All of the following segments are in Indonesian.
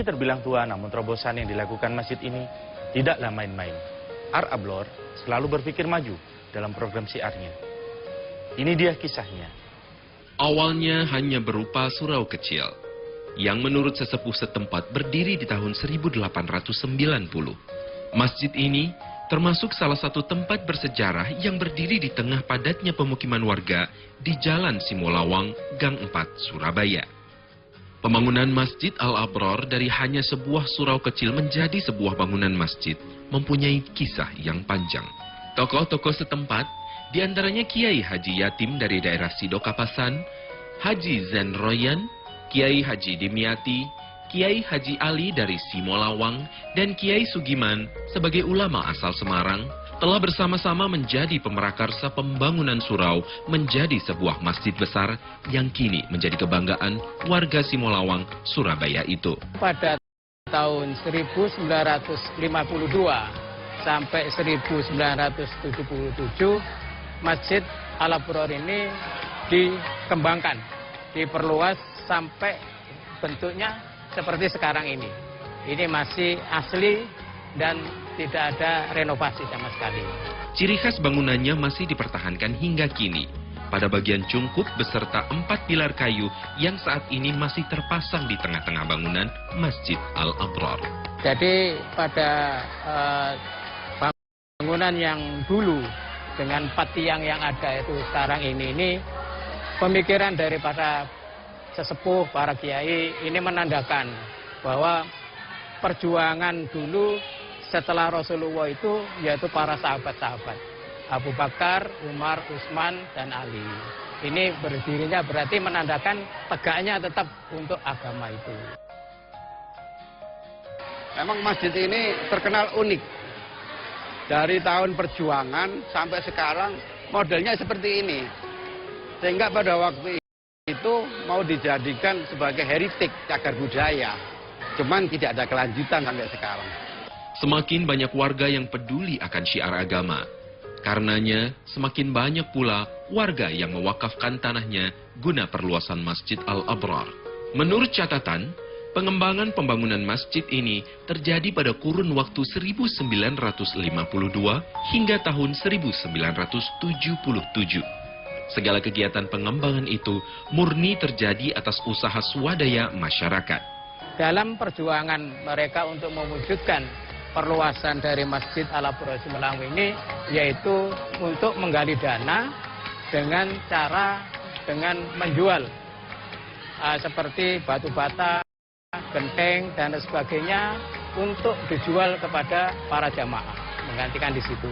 Meski terbilang tua, namun terobosan yang dilakukan masjid ini tidaklah main-main. Al-Abror selalu berpikir maju dalam program syiarnya. Ini dia kisahnya. Awalnya hanya berupa surau kecil, yang menurut sesepuh setempat berdiri di tahun 1890. Masjid ini termasuk salah satu tempat bersejarah yang berdiri di tengah padatnya pemukiman warga di Jalan Simolawang, Gang 4, Surabaya. Pembangunan Masjid Al-Abror dari hanya sebuah surau kecil menjadi sebuah bangunan masjid mempunyai kisah yang panjang. Tokoh-tokoh setempat, diantaranya Kiai Haji Yatim dari daerah Sidokapasan, Haji Zen Royan, Kiai Haji Dimyati, Kiai Haji Ali dari Simolawang, dan Kiai Sugiman sebagai ulama asal Semarang telah bersama-sama menjadi pemrakarsa pembangunan surau menjadi sebuah masjid besar yang kini menjadi kebanggaan warga Simolawang, Surabaya itu. Pada tahun 1952 sampai 1977, Masjid Al-Abror ini dikembangkan, diperluas sampai bentuknya seperti sekarang ini. Ini masih asli dan tidak ada renovasi sama sekali. Ciri khas bangunannya masih dipertahankan hingga kini. Pada bagian cungkup beserta 4 pilar kayu yang saat ini masih terpasang di tengah-tengah bangunan Masjid Al-Abror. Jadi pada bangunan yang dulu dengan 4 tiang yang ada itu sekarang ini pemikiran daripada sesepuh, para kiai ini menandakan bahwa perjuangan dulu setelah Rasulullah itu yaitu para sahabat-sahabat Abu Bakar, Umar, Utsman, dan Ali. Ini berdirinya berarti menandakan tegaknya tetap untuk agama itu. Memang masjid ini terkenal unik. Dari tahun perjuangan sampai sekarang modelnya seperti ini. Sehingga pada waktu itu mau dijadikan sebagai heritage, cagar budaya. Cuman tidak ada kelanjutan sampai sekarang. Semakin banyak warga yang peduli akan syiar agama. Karenanya, semakin banyak pula warga yang mewakafkan tanahnya guna perluasan Masjid Al-Abror. Menurut catatan, pengembangan pembangunan masjid ini terjadi pada kurun waktu 1952 hingga tahun 1977. Segala kegiatan pengembangan itu murni terjadi atas usaha swadaya masyarakat. Dalam perjuangan mereka untuk mewujudkan perluasan dari Masjid Al-Abror Simolawang ini, yaitu untuk menggali dana dengan cara menjual seperti batu bata, genteng, dan sebagainya untuk dijual kepada para jamaah, menggantikan di situ.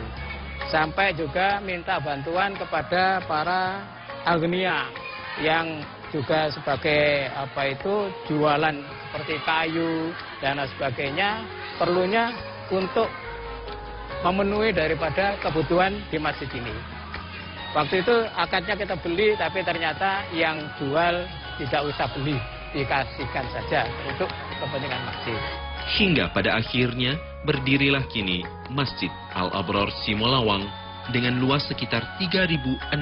Sampai juga minta bantuan kepada para agnia yang juga sebagai jualan seperti kayu dan sebagainya, perlunya untuk memenuhi daripada kebutuhan di masjid ini. Waktu itu akadnya kita beli, tapi ternyata yang jual tidak usah beli, dikasihkan saja untuk kepentingan masjid. Hingga pada akhirnya berdirilah kini Masjid Al-Abror Simolawang dengan luas sekitar 3.600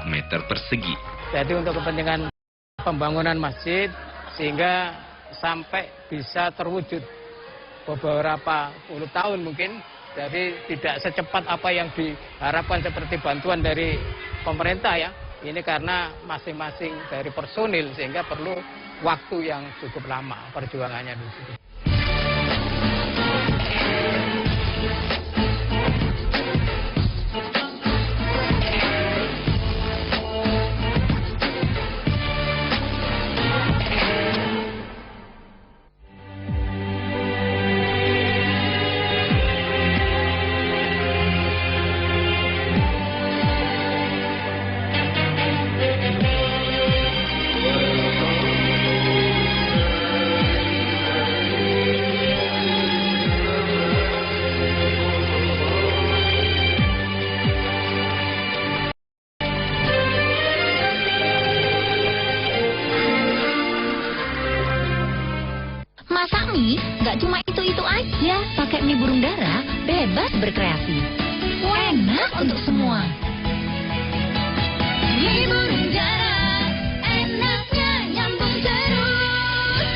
meter persegi. Jadi untuk kepentingan pembangunan masjid sehingga sampai bisa terwujud beberapa puluh tahun mungkin. Jadi tidak secepat apa yang diharapkan seperti bantuan dari pemerintah ya. Ini karena masing-masing dari personil sehingga perlu waktu yang cukup lama perjuangannya di situ. Masak mie, nggak cuma itu-itu aja. Pakai mie burung dara, bebas berkreasi. Enak untuk semua. Mie burung dara, enaknya nyambung terus.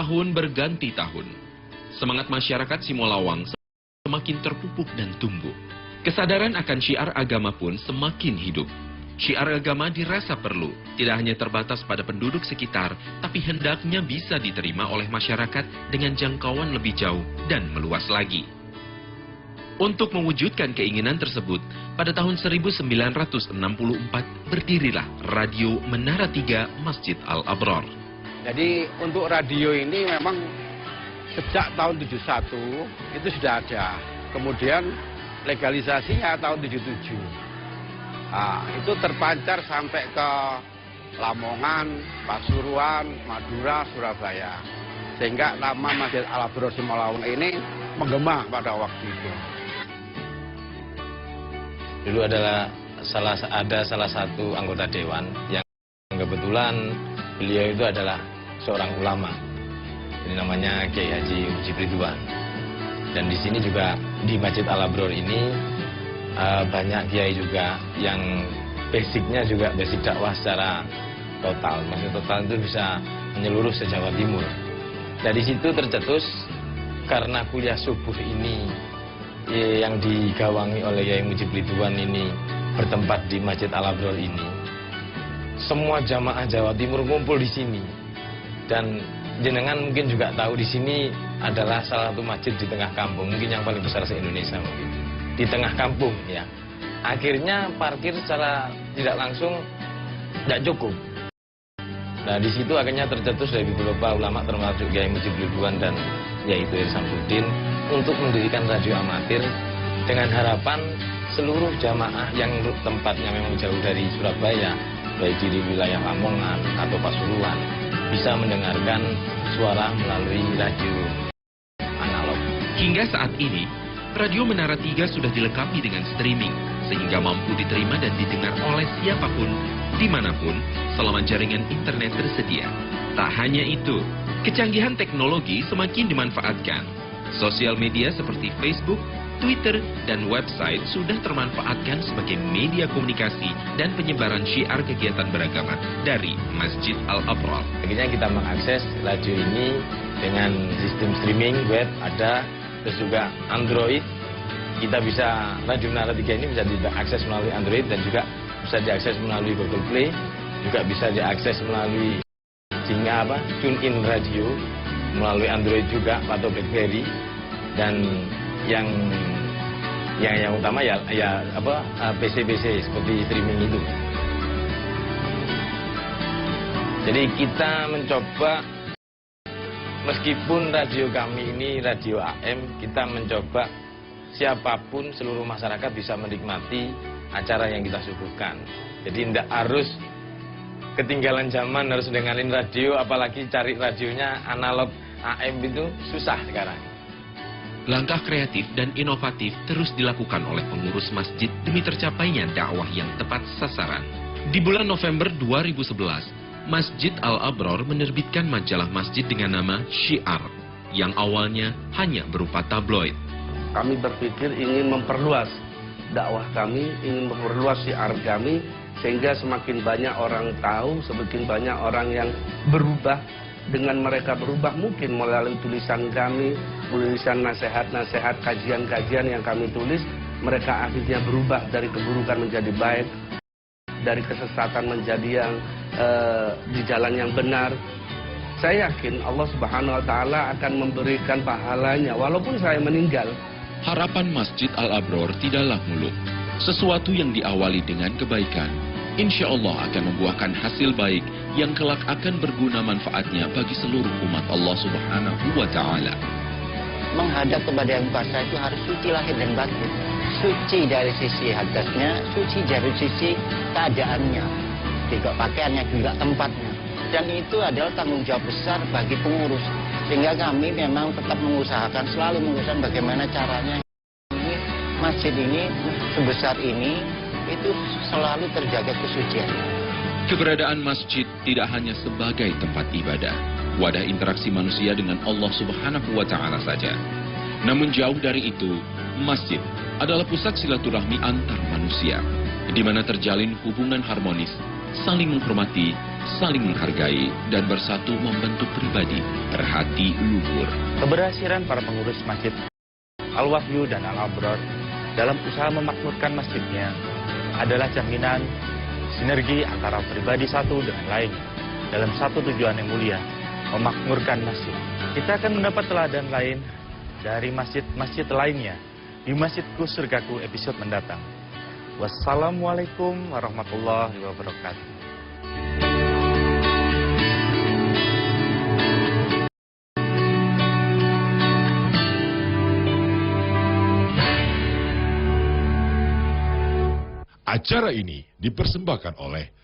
Tahun berganti tahun, semangat masyarakat Simolawang semakin terpupuk dan tumbuh. Kesadaran akan syiar agama pun semakin hidup. Syiar agama dirasa perlu, tidak hanya terbatas pada penduduk sekitar, tapi hendaknya bisa diterima oleh masyarakat dengan jangkauan lebih jauh dan meluas lagi. Untuk mewujudkan keinginan tersebut, pada tahun 1964 berdirilah Radio Menara 3 Masjid Al-Abror. Jadi untuk radio ini memang sejak tahun 71 itu sudah ada. Kemudian legalisasinya tahun 77. Nah, itu terpancar sampai ke Lamongan, Pasuruan, Madura, Surabaya. Sehingga nama Masjid Al-Abror Simolawang ini menggema pada waktu itu. Dulu adalah salah satu anggota dewan yang kebetulan beliau itu adalah seorang ulama. Ini namanya Kiai Haji Mujib Ridwan. Dan di sini juga di Masjid Al-Abror ini banyak kiai juga yang basicnya juga basic dakwah secara total. Maksudnya total itu bisa menyeluruh se-Jawa Timur. Dari situ tercetus karena kuliah subuh ini yang digawangi oleh Kiai Mujib Ridwan ini bertempat di Masjid Al-Abror ini. Semua jamaah Jawa Timur ngumpul di sini. Dan jenengan mungkin juga tahu di sini adalah salah satu masjid di tengah kampung, mungkin yang paling besar se-Indonesia mungkin. Di tengah kampung ya. Akhirnya parkir secara tidak langsung tidak cukup. Nah di situ akhirnya tercetus dari beberapa ulama termasuk Kiai Mujib Ridwan dan yaitu Samsudin untuk mendirikan radio amatir dengan harapan seluruh jamaah yang tempatnya memang jauh dari Surabaya, baik di wilayah Lamongan atau Pasuruan, bisa mendengarkan suara melalui radio analog. Hingga saat ini, Radio Menara 3 sudah dilengkapi dengan streaming, sehingga mampu diterima dan didengar oleh siapapun, dimanapun, selama jaringan internet tersedia. Tak hanya itu, kecanggihan teknologi semakin dimanfaatkan. Sosial media seperti Facebook, Twitter, dan website sudah termanfaatkan sebagai media komunikasi dan penyebaran syiar kegiatan beragama dari Masjid Al-Abror. Akhirnya kita mengakses radio ini dengan sistem streaming web ada, terus juga Android. Kita bisa, Radio Menara 3 ini bisa diakses melalui Android dan juga bisa diakses melalui Google Play, juga bisa diakses melalui TuneIn Radio, melalui Android juga atau BlackBerry. Dan yang utama ya PC-PC seperti streaming itu. Jadi kita mencoba, meskipun radio kami ini radio AM, kita mencoba siapapun seluruh masyarakat bisa menikmati acara yang kita suguhkan. Jadi tidak harus ketinggalan zaman harus dengerin radio, apalagi cari radionya analog AM itu susah sekarang. Langkah kreatif dan inovatif terus dilakukan oleh pengurus masjid demi tercapainya dakwah yang tepat sasaran. Di bulan November 2011, Masjid Al-Abror menerbitkan majalah masjid dengan nama Syiar, yang awalnya hanya berupa tabloid. Kami berpikir ingin memperluas dakwah kami, ingin memperluas syiar kami, sehingga semakin banyak orang tahu, semakin banyak orang yang berubah. Dengan mereka berubah mungkin melalui tulisan kami, tulisan nasihat-nasihat, kajian-kajian yang kami tulis, mereka akhirnya berubah dari keburukan menjadi baik, dari kesesatan menjadi yang di jalan yang benar. Saya yakin Allah Subhanahu wa Ta'ala akan memberikan pahalanya walaupun saya meninggal. Harapan Masjid Al-Abror tidaklah muluk. Sesuatu yang diawali dengan kebaikan, insya Allah akan membuahkan hasil baik yang kelak akan berguna manfaatnya bagi seluruh umat Allah Subhanahu wa Ta'ala. Menghadap kepada Yang Kuasa itu harus suci lahir dan batin. Suci dari sisi hadasnya, suci dari sisi keadaannya, juga pakaiannya, juga tempatnya. Dan itu adalah tanggung jawab besar bagi pengurus. Sehingga kami memang tetap mengusahakan, selalu mengusahakan bagaimana caranya ini, masjid ini sebesar ini itu selalu terjaga kesucian. Keberadaan masjid tidak hanya sebagai tempat ibadah, wadah interaksi manusia dengan Allah Subhanahu wa Ta'ala saja. Namun jauh dari itu, masjid adalah pusat silaturahmi antar manusia, di mana terjalin hubungan harmonis, saling menghormati, saling menghargai, dan bersatu membentuk pribadi berhati luhur. Keberhasilan para pengurus Masjid Al-Wahyu dan Al-Abror dalam usaha memakmurkan masjidnya adalah jaminan sinergi antara pribadi satu dengan lain dalam satu tujuan yang mulia, memakmurkan masjid. Kita akan mendapat teladan lain dari masjid-masjid lainnya di Masjidku Surgaku episode mendatang. Wassalamualaikum warahmatullahi wabarakatuh. Acara ini dipersembahkan oleh